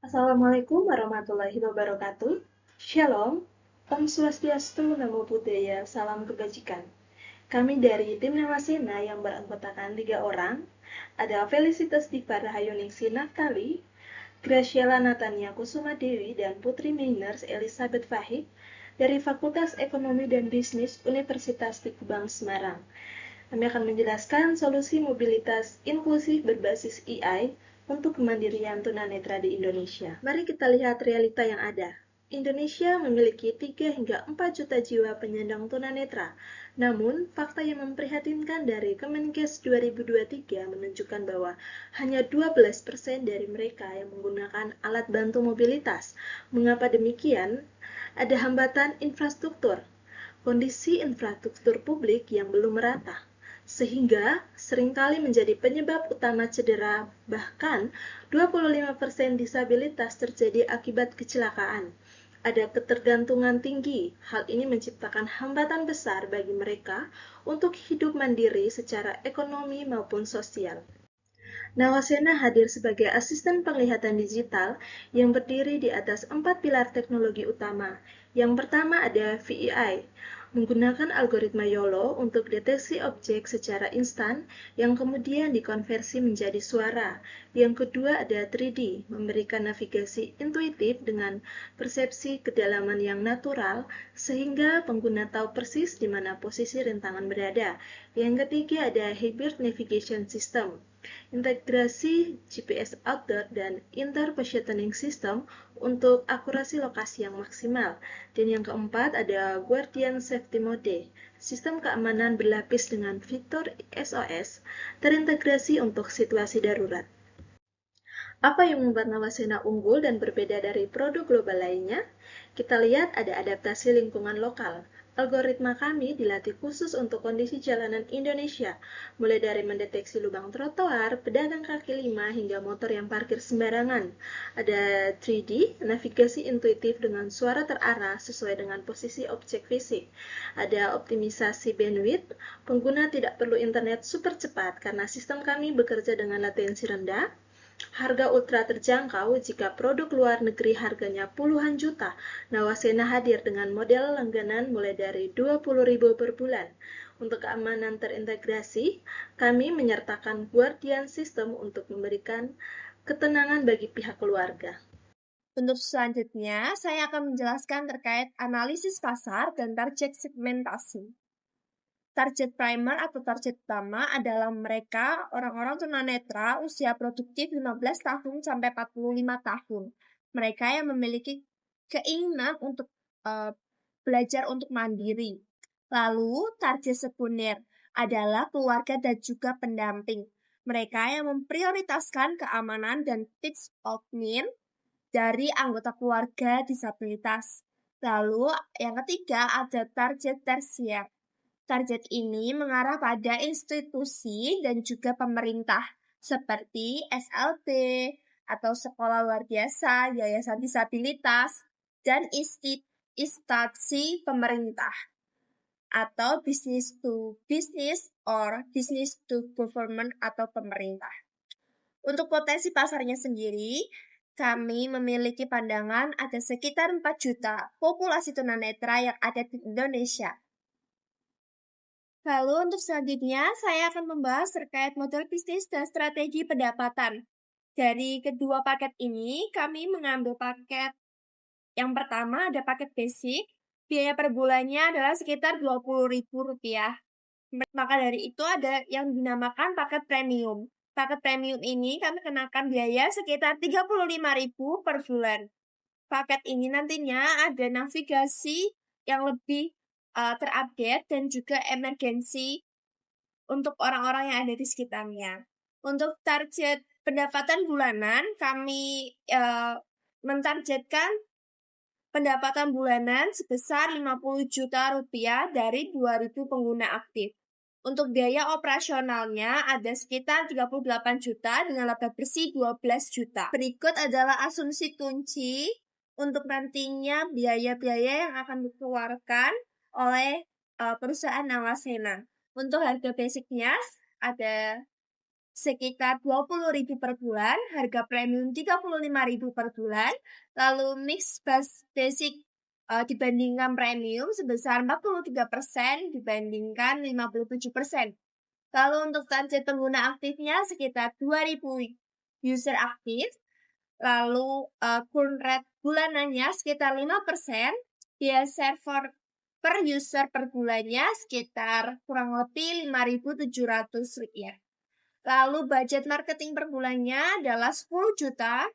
Assalamualaikum warahmatullahi wabarakatuh. Shalom, Om Swastiastu, Namo Buddhaya, Salam Kebajikan. Kami dari tim Nawasena yang beranggotakan 3 orang, ada Felicitas Diva Rahayuningsi Naftali, Graciela Natania Kusuma Dewi, dan Putri Mainers Elizabeth Fahid dari Fakultas Ekonomi dan Bisnis Universitas Tikubang Semarang. Kami akan menjelaskan solusi mobilitas inklusif berbasis AI untuk kemandirian tunanetra di Indonesia. Mari kita lihat realita yang ada. Indonesia memiliki 3 hingga 4 juta jiwa penyandang tunanetra. Namun, fakta yang memprihatinkan dari Kemenkes 2023 menunjukkan bahwa hanya 12% dari mereka yang menggunakan alat bantu mobilitas. Mengapa demikian? Ada hambatan infrastruktur, kondisi infrastruktur publik yang belum merata, sehingga seringkali menjadi penyebab utama cedera, bahkan 25% disabilitas terjadi akibat kecelakaan. Ada ketergantungan tinggi, hal ini menciptakan hambatan besar bagi mereka untuk hidup mandiri secara ekonomi maupun sosial. Nawasena hadir sebagai asisten penglihatan digital yang berdiri di atas 4 pilar teknologi utama. Yang pertama ada VEI, menggunakan algoritma YOLO untuk deteksi objek secara instan yang kemudian dikonversi menjadi suara. Yang kedua ada 3D, memberikan navigasi intuitif dengan persepsi kedalaman yang natural sehingga pengguna tahu persis di mana posisi rintangan berada. Yang ketiga ada Hybrid Navigation System, integrasi GPS outdoor dan inter-positioning system untuk akurasi lokasi yang maksimal. Dan yang keempat ada Guardian Safety Mode, sistem keamanan berlapis dengan fitur SOS terintegrasi untuk situasi darurat. Apa yang membuat Nawasena unggul dan berbeda dari produk global lainnya? Kita lihat ada adaptasi lingkungan lokal. Algoritma kami dilatih khusus untuk kondisi jalanan Indonesia, mulai dari mendeteksi lubang trotoar, pedagang kaki lima, hingga motor yang parkir sembarangan. Ada 3D, navigasi intuitif dengan suara terarah sesuai dengan posisi objek fisik. Ada optimisasi bandwidth, pengguna tidak perlu internet super cepat karena sistem kami bekerja dengan latensi rendah. Harga ultra terjangkau jika produk luar negeri harganya puluhan juta. Nawasena hadir dengan model langganan mulai dari 20.000 per bulan. Untuk keamanan terintegrasi, kami menyertakan Guardian System untuk memberikan ketenangan bagi pihak keluarga. Untuk selanjutnya, saya akan menjelaskan terkait analisis pasar dan target segmentasi. Target primer atau target utama adalah mereka orang-orang tunanetra usia produktif 15 tahun sampai 45 tahun. Mereka yang memiliki keinginan untuk belajar untuk mandiri. Lalu, target sekunder adalah keluarga dan juga pendamping. Mereka yang memprioritaskan keamanan dan peace of mind dari anggota keluarga disabilitas. Lalu, yang ketiga ada target tersier. Target ini mengarah pada institusi dan juga pemerintah seperti SLB atau sekolah luar biasa, yayasan disabilitas, dan instansi pemerintah atau business to business or business to government atau pemerintah. Untuk potensi pasarnya sendiri, kami memiliki pandangan ada sekitar 4 juta populasi tunanetra yang ada di Indonesia. Lalu untuk selanjutnya, saya akan membahas terkait model bisnis dan strategi pendapatan. Dari kedua paket ini, kami mengambil paket yang pertama ada paket basic, biaya per bulannya adalah sekitar Rp20.000. Maka dari itu ada yang dinamakan paket premium. Paket premium ini kami kenakan biaya sekitar Rp35.000 per bulan. Paket ini nantinya ada navigasi yang lebih terupdate dan juga emergensi untuk orang-orang yang ada di sekitarnya. Untuk target pendapatan bulanan, kami mentargetkan pendapatan bulanan sebesar Rp50 juta dari 2.000 pengguna aktif. Untuk biaya operasionalnya ada sekitar 38 juta dengan laba bersih 12 juta. Berikut adalah asumsi kunci untuk nantinya biaya-biaya yang akan dikeluarkan oleh perusahaan Nawasena. Untuk harga basicnya ada sekitar 20.000 per bulan, harga premium 35.000 per bulan, lalu mix basic dibandingkan premium sebesar 43% dibandingkan 57%. Lalu untuk target pengguna aktifnya sekitar 2.000 user aktif, lalu current rate bulanannya sekitar 5%, biaya server per user per bulannya sekitar kurang lebih Rp5.700. Lalu budget marketing per bulannya adalah 10 juta,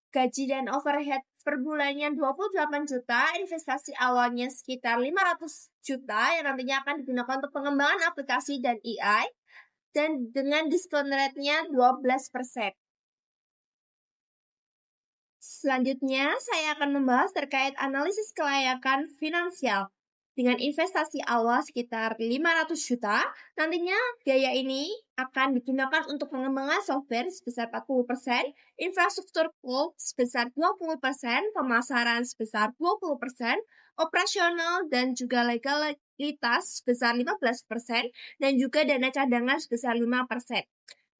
gaji dan overhead per bulannya 28 juta, investasi awalnya sekitar 500 juta yang nantinya akan digunakan untuk pengembangan aplikasi dan AI, dan dengan diskon rate-nya 12%. Selanjutnya, saya akan membahas terkait analisis kelayakan finansial. Dengan investasi awal sekitar 500 juta, nantinya biaya ini akan digunakan untuk pengembangan software sebesar 40%, infrastruktur cloud sebesar 20%, pemasaran sebesar 20%, operasional dan juga legalitas sebesar 15%, dan juga dana cadangan sebesar 5%.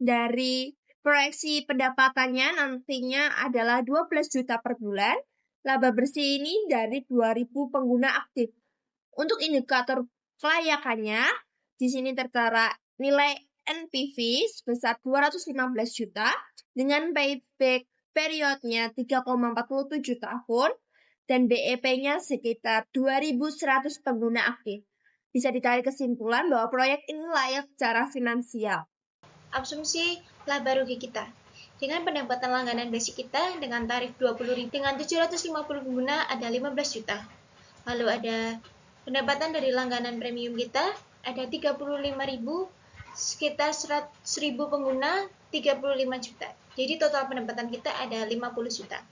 Dari proyeksi pendapatannya nantinya adalah 12 juta per bulan, laba bersih ini dari 2.000 pengguna aktif. Untuk indikator kelayakannya, di sini tertera nilai NPV sebesar 215 juta dengan payback periodnya 3,47 tahun dan BEP-nya sekitar 2.100 pengguna aktif. Bisa ditarik kesimpulan bahwa proyek ini layak secara finansial. Asumsi laba rugi kita. Dengan pendapatan langganan basic kita dengan tarif 20.000 dengan 750 pengguna ada 15 juta. Lalu ada pendapatan dari langganan premium kita ada 35.000, sekitar 100.000 pengguna 35 juta. Jadi total pendapatan kita ada 50 juta.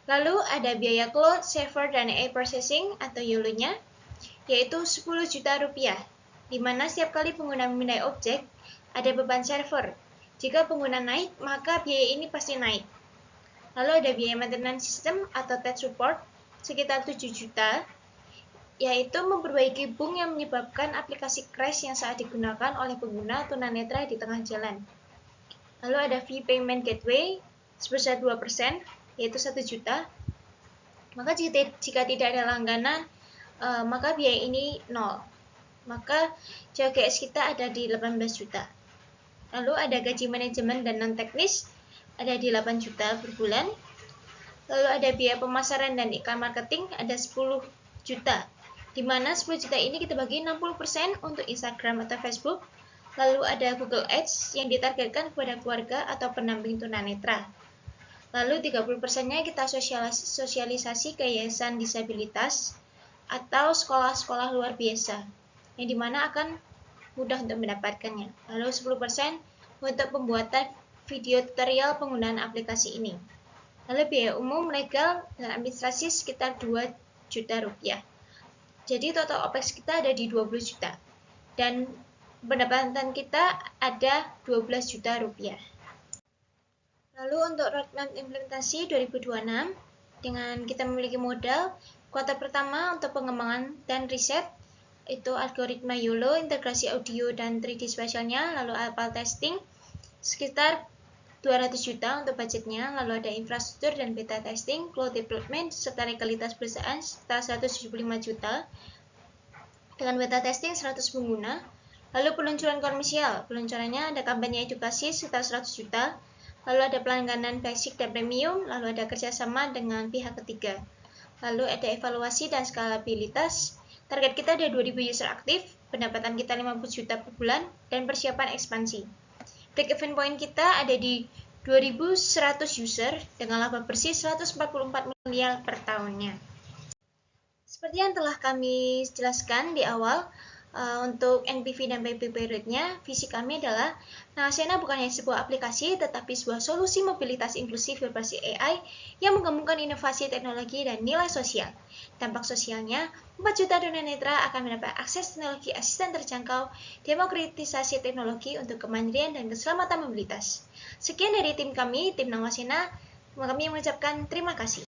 Lalu ada biaya cloud, server, dan AI processing atau YOLO-nya yaitu 10 juta rupiah, di mana setiap kali pengguna memindai objek ada beban server. Jika pengguna naik, maka biaya ini pasti naik. Lalu ada biaya maintenance system atau tech support sekitar 7 juta, yaitu memperbaiki bug yang menyebabkan aplikasi crash yang saat digunakan oleh pengguna tunanetra di tengah jalan. Lalu ada fee payment gateway sebesar 2%, yaitu 1 juta. Maka jika tidak ada langganan, maka biaya ini 0. Maka JGS kita ada di 18 juta. Lalu ada gaji manajemen dan non-teknis ada di 8 juta per bulan. Lalu ada biaya pemasaran dan iklan marketing ada 10 juta. Di mana 10 juta ini kita bagi 60% untuk Instagram atau Facebook. Lalu ada Google Ads yang ditargetkan kepada keluarga atau pendamping tunanetra. Lalu 30%-nya kita sosialisasi ke yayasan disabilitas atau sekolah-sekolah luar biasa, yang dimana akan mudah untuk mendapatkannya. Lalu 10% untuk pembuatan video tutorial penggunaan aplikasi ini. Lalu biaya umum, legal, dan administrasi sekitar 2 juta rupiah. Jadi total OPEX kita ada di 20 juta. Dan pendapatan kita ada 12 juta rupiah. Lalu untuk roadmap implementasi 2026, dengan kita memiliki modal, kuartal pertama untuk pengembangan dan riset, itu algoritma YOLO, integrasi audio dan 3D spatialnya, lalu alpha testing, sekitar 200 juta untuk budgetnya, lalu ada infrastruktur dan beta testing, cloud development, serta legalitas perusahaan sekitar 175 juta, dengan beta testing 100 pengguna, lalu peluncuran komersial, peluncurannya ada kampanye edukasi sekitar 100 juta, lalu ada pelangganan basic dan premium, lalu ada kerjasama dengan pihak ketiga, lalu ada evaluasi dan skalabilitas. Target kita ada 2.000 user aktif, pendapatan kita 50 juta per bulan, dan persiapan ekspansi. Break even point kita ada di 2.100 user dengan laba bersih 144 miliar per tahunnya. Seperti yang telah kami jelaskan di awal, untuk NPV dan PPP rate-nya, visi kami adalah Nawasena bukan hanya sebuah aplikasi, tetapi sebuah solusi mobilitas inklusif berbasis AI yang menggabungkan inovasi teknologi dan nilai sosial. Dampak sosialnya, 4 juta tunanetra akan mendapat akses teknologi asisten terjangkau, demokratisasi teknologi untuk kemandirian dan keselamatan mobilitas. Sekian dari tim kami, tim Nawasena. Kami mengucapkan terima kasih.